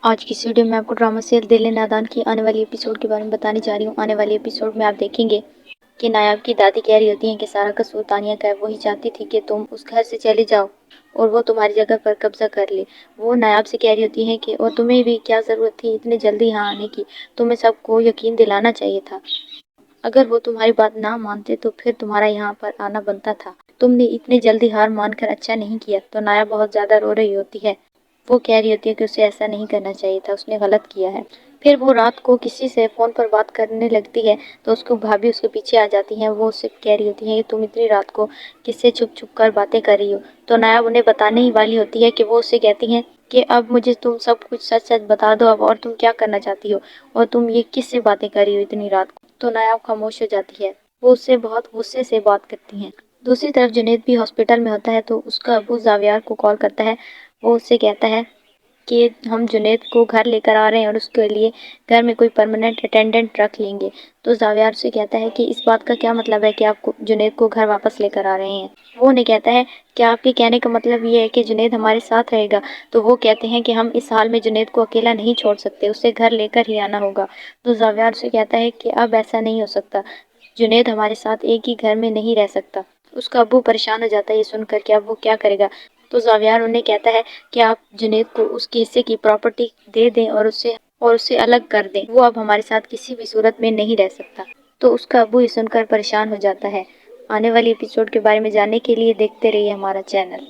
آج کی اس ویڈیو میں آپ کو ڈرامہ سیریل دل ہے نادان کی آنے والی ایپیسوڈ کے بارے میں بتانے جا رہی ہوں۔ آنے والی ایپیسوڈ میں آپ دیکھیں گے کہ نایاب کی دادی کہہ رہی ہوتی ہیں کہ سارا قصور تانیہ کا ہے، وہی چاہتی تھی کہ تم اس گھر سے چلے جاؤ اور وہ تمہاری جگہ پر قبضہ کر لے۔ وہ نایاب سے کہہ رہی ہوتی ہیں کہ اور تمہیں بھی کیا ضرورت تھی اتنے جلدی یہاں آنے کی، تمہیں سب کو یقین دلانا چاہیے تھا۔ اگر وہ تمہاری بات نہ مانتے تو پھر تمہارا یہاں پر آنا بنتا تھا۔ تم نے اتنے جلدی ہار مان کر اچھا نہیں کیا۔ تو نایاب بہت زیادہ رو رہی ہوتی ہے۔ وہ کہہ رہی ہوتی ہے کہ اسے ایسا نہیں کرنا چاہیے تھا، اس نے غلط کیا ہے۔ پھر وہ رات کو کسی سے فون پر بات کرنے لگتی ہے تو اس کو بھابھی اس کے پیچھے آ جاتی ہیں۔ وہ اسے کہہ رہی ہوتی ہیں کہ تم اتنی رات کو کس سے چھپ چھپ کر باتیں کر رہی ہو۔ تو نایاب انہیں بتانے ہی والی ہوتی ہے کہ وہ اسے کہتی ہیں کہ اب مجھے تم سب کچھ سچ سچ بتا دو اب، اور تم کیا کرنا چاہتی ہو اور تم یہ کس سے باتیں کر رہی ہو اتنی رات کو۔ تو نایاب خاموش ہو جاتی ہے۔ وہ اس سے بہت غصے سے بات کرتی ہیں۔ دوسری طرف جنید بھی ہاسپٹل میں ہوتا ہے تو اس کا ابو زاویار کو کال کرتا ہے۔ وہ اس سے کہتا ہے کہ ہم جنید کو گھر لے کر آ رہے ہیں اور اس کے لیے گھر میں کوئی پرماننٹ اٹینڈنٹ رکھ لیں گے۔ تو زاویار سے کہتا ہے کہ اس بات کا کیا مطلب ہے کہ آپ جنید کو گھر واپس لے کر آ رہے ہیں۔ وہ انہیں کہتا ہے کہ آپ کے کہنے کا مطلب یہ ہے کہ جنید ہمارے ساتھ رہے گا۔ تو وہ کہتے ہیں کہ ہم اس حال میں جنید کو اکیلا نہیں چھوڑ سکتے، اسے گھر لے کر ہی آنا ہوگا۔ تو زاویار سے کہتا ہے کہ اب ایسا نہیں ہو سکتا، جنید ہمارے ساتھ ایک ہی گھر میں نہیں رہ سکتا۔ اس کا ابو پریشان ہو جاتا ہے یہ سن کر کہ اب وہ کیا کرے گا۔ تو زاویار انہیں کہتا ہے کہ آپ جنید کو اس کے حصے کی پراپرٹی دے دیں اور اسے الگ کر دیں، وہ اب ہمارے ساتھ کسی بھی صورت میں نہیں رہ سکتا۔ تو اس کا ابو یہ سن کر پریشان ہو جاتا ہے۔ آنے والی ایپیسوڈ کے بارے میں جاننے کے لیے دیکھتے رہیے ہمارا چینل۔